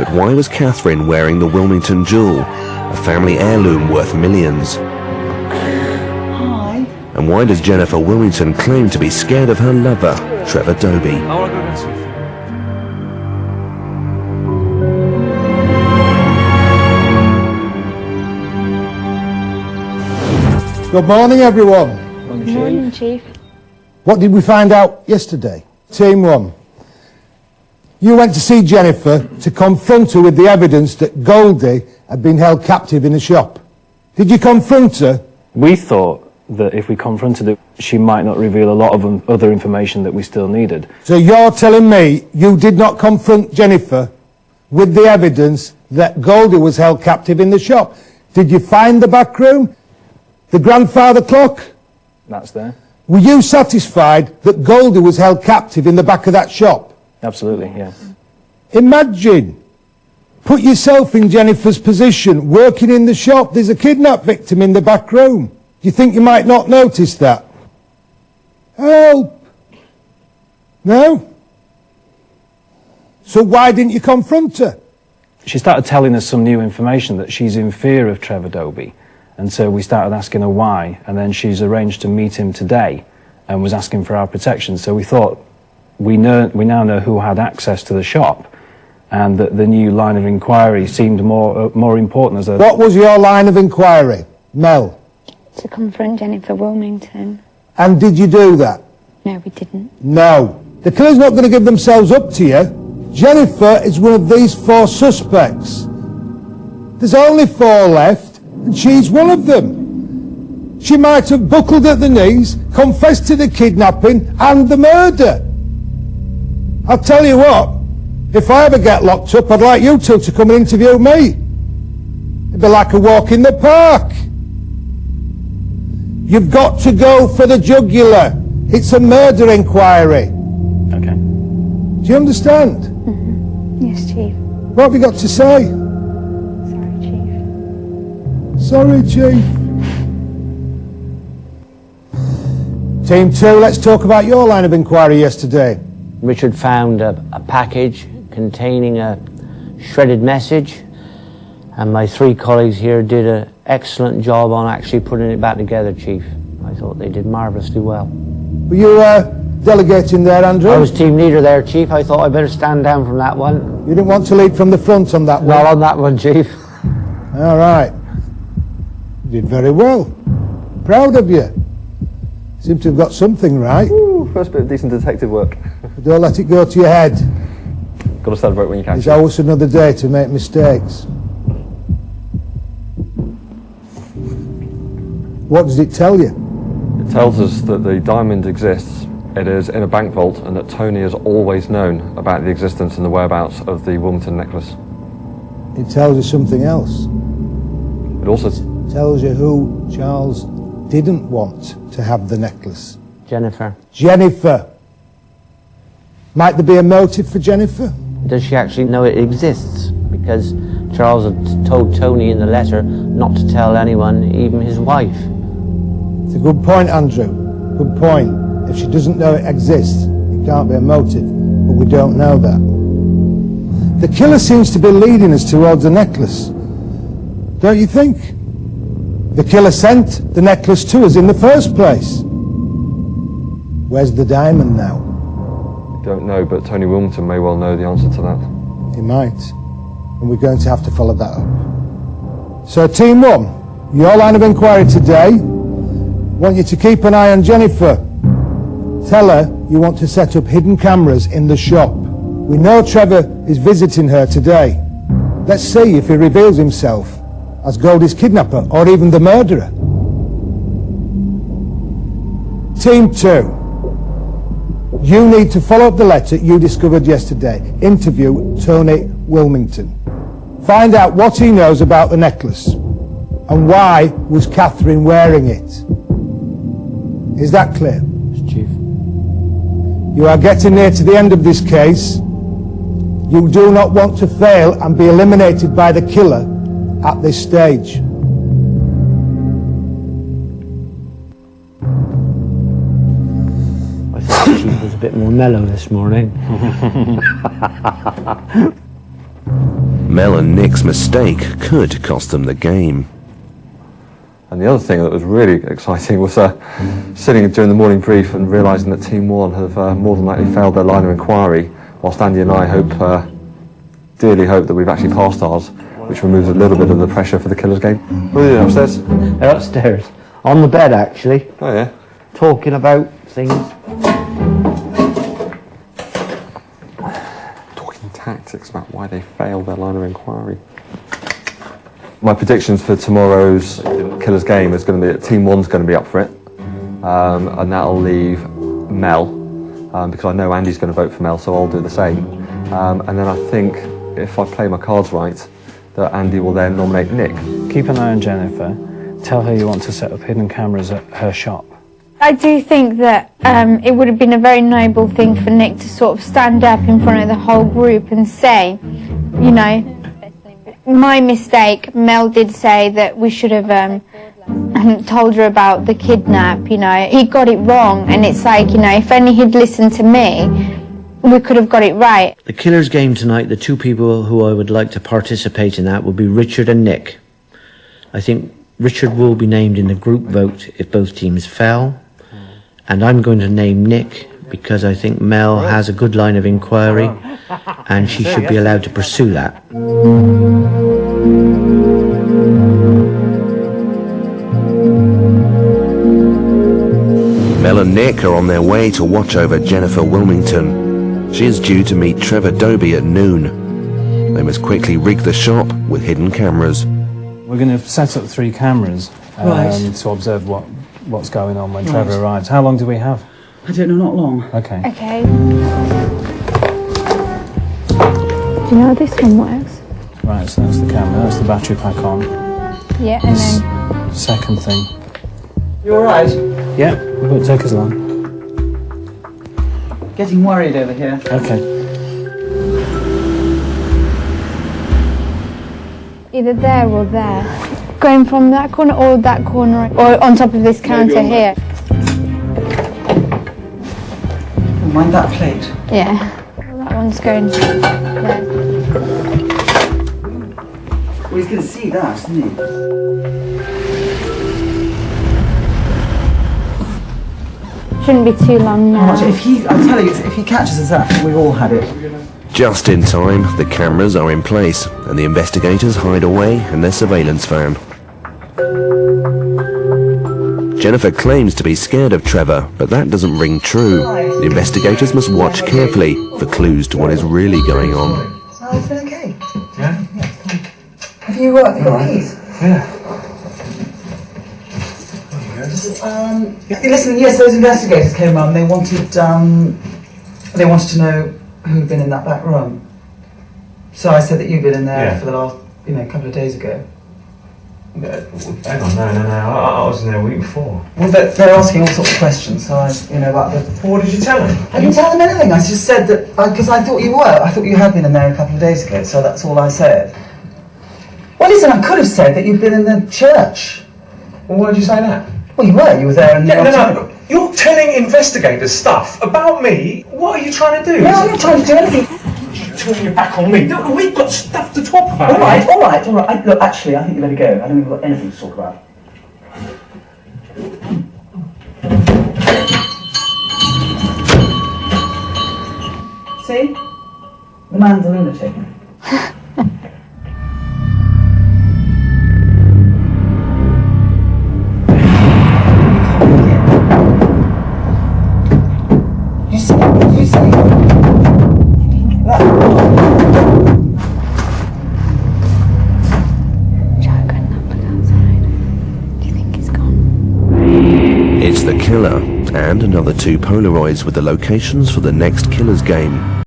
But why was Catherine wearing the Wilmington jewel, a family heirloom worth millions? Hi. And why does Jennifer Wilmington claim to be scared of her lover, Trevor Dobie? I want to go against you. Good morning, everyone. Good morning, Chief. What did we find out yesterday? Team 1. You went to see Jennifer to confront her with the evidence that Goldie had been held captive in a shop. Did you confront her? We thought that if we confronted her, she might not reveal a lot of other information that we still needed. So you're telling me you did not confront Jennifer with the evidence that Goldie was held captive in the shop? Did you find the back room? The grandfather clock? That's there. Were you satisfied that Goldie was held captive in the back of that shop? Absolutely, yeah. Imagine, put yourself in Jennifer's position, working in the shop. There's a kidnap victim in the back room. Do you think you might not notice that? Help! No? So why didn't you confront her? She started telling us some new information that she's in fear of Trevor Dobie. And so we started asking her why, and then she's arranged to meet him today and was asking for our protection. So we thought, we now know who had access to the shop, and that the new line of inquiry seemed more important as a... What was your line of inquiry, Mel? To confront Jennifer Wilmington. And did you do that? No, we didn't. No. The killer's not going to give themselves up to you. Jennifer is one of these 4 suspects. There's only 4 left, and she's one of them. She might have buckled at the knees, confessed to the kidnapping and the murder. I'll tell you what, if I ever get locked up, I'd like you two to come and interview me. It'd be like a walk in the park. You've got to go for the jugular. It's a murder inquiry. Okay. Do you understand? Mm-hmm. Yes, Chief. What have you got to say? Sorry, Chief. Sorry, Chief. Team 2, let's talk about your line of inquiry yesterday. Richard found a package containing a shredded message, and my 3 colleagues here did an excellent job on actually putting it back together, Chief. I thought they did marvellously well. Were you delegating there, Andrew? I was team leader there, Chief. I thought I'd better stand down from that one. You didn't want to lead from the front on that one? Not on that one, Chief. All right. You did very well. Proud of you. Seem to have got something right. Ooh, first bit of decent detective work. But don't let it go to your head. Got to celebrate when you can. There's always another day to make mistakes. What does it tell you? It tells us that the diamond exists, it is in a bank vault, and that Tony has always known about the existence and the whereabouts of the Wilmington necklace. It tells you something else. It also Tells you who Charles didn't want to have the necklace. Jennifer. Jennifer. Might there be a motive for Jennifer? Does she actually know it exists? Because Charles had told Tony in the letter not to tell anyone, even his wife. It's a good point, Andrew. Good point. If she doesn't know it exists, it can't be a motive. But we don't know that. The killer seems to be leading us towards the necklace. Don't you think? The killer sent the necklace to us in the first place. Where's the diamond now? we don't know, but Tony Wilmington may well know the answer to that. He might. And we're going to have to follow that up. So Team 1, your line of inquiry today, want you to keep an eye on Jennifer. Tell her you want to set up hidden cameras in the shop. We know Trevor is visiting her today. Let's see if he reveals himself as Goldie's kidnapper or even the murderer. Team 2, you need to follow up the letter you discovered yesterday. Interview Tony Wilmington. Find out what he knows about the necklace and why was Catherine wearing it. Is that clear? Yes, Chief. You are getting near to the end of this case. You do not want to fail and be eliminated by the killer at this stage. I thought the Chief was a bit more mellow this morning. Mel and Nick's mistake could cost them the game. And the other thing that was really exciting was sitting during the morning brief and realising that Team 1 have more than likely failed their line of inquiry, whilst Andy and I dearly hope that we've actually passed ours, which removes a little bit of the pressure for the Killers game. What are you doing upstairs? They're upstairs. On the bed, actually. Oh yeah. Talking about things. Talking tactics about why they failed their line of inquiry. My predictions for tomorrow's Killers game is going to be that Team 1's going to be up for it, and that'll leave Mel, because I know Andy's going to vote for Mel, so I'll do the same. And then I think, if I play my cards right, that Andy will then nominate Nick. Keep an eye on Jennifer. Tell her you want to set up hidden cameras at her shop. I do think that it would have been a very noble thing for Nick to sort of stand up in front of the whole group and say, you know, my mistake. Mel did say that we should have told her about the kidnap, you know. He got it wrong, and it's like, you know, if only he'd listened to me, we could have got it right. The Killers game tonight, the two people who I would like to participate in that would be Richard and Nick. I think Richard will be named in the group vote if both teams fell, and I'm going to name Nick because I think Mel has a good line of inquiry and she should be allowed to pursue that. Mel and Nick are on their way to watch over Jennifer Wilmington. She is due to meet Trevor Dobie at noon. They must quickly rig the shop with hidden cameras. We're going to set up 3 cameras to observe what's going on when Trevor arrives. How long do we have? I don't know, not long. Okay. Okay. Do you know how this one works? Right, so that's the camera, that's the battery pack on. Yeah, and then... Second thing. You alright? Yeah, it won't take us long. Getting worried over here. Okay. Either there or there. Going from that corner or that corner, or on top of this counter here. Oh, mind that plate. Yeah. Well, that one's going there. Well, he's going to see that, isn't he? Shouldn't be too long now. I'm telling you, if he catches us up, we all had it. Just in time, the cameras are in place and the investigators hide away in their surveillance van. Jennifer claims to be scared of Trevor, but that doesn't ring true. The investigators must watch carefully for clues to what is really going on. Oh, it's been okay. Yeah? Yeah, it's fine. Have you got the keys? Yeah. Listen, yes, those investigators came around. They wanted to know who'd been in that back room. So I said that you'd been in there for the last, couple of days ago. Hang on, no, I was in there a week before. Well, they're asking all sorts of questions, so about the... What did you tell them? I didn't tell them anything. I just said that, because I thought you were. I thought you had been in there a couple of days ago, so that's all I said. Well, listen, I could have said that you'd been in the church. Well, why did you say that? Well, you were. You were there and... No. You're telling investigators stuff about me. What are you trying to do? No, I'm not trying to do anything. You're turning your back on me. We've got stuff to talk about. All right. Look, actually, I think you better go. I don't think we've got anything to talk about. See? The man's a lunatic. You see? Jack got numbered outside. Do you think he's gone? It's the killer and another 2 Polaroids with the locations for the next Killers game.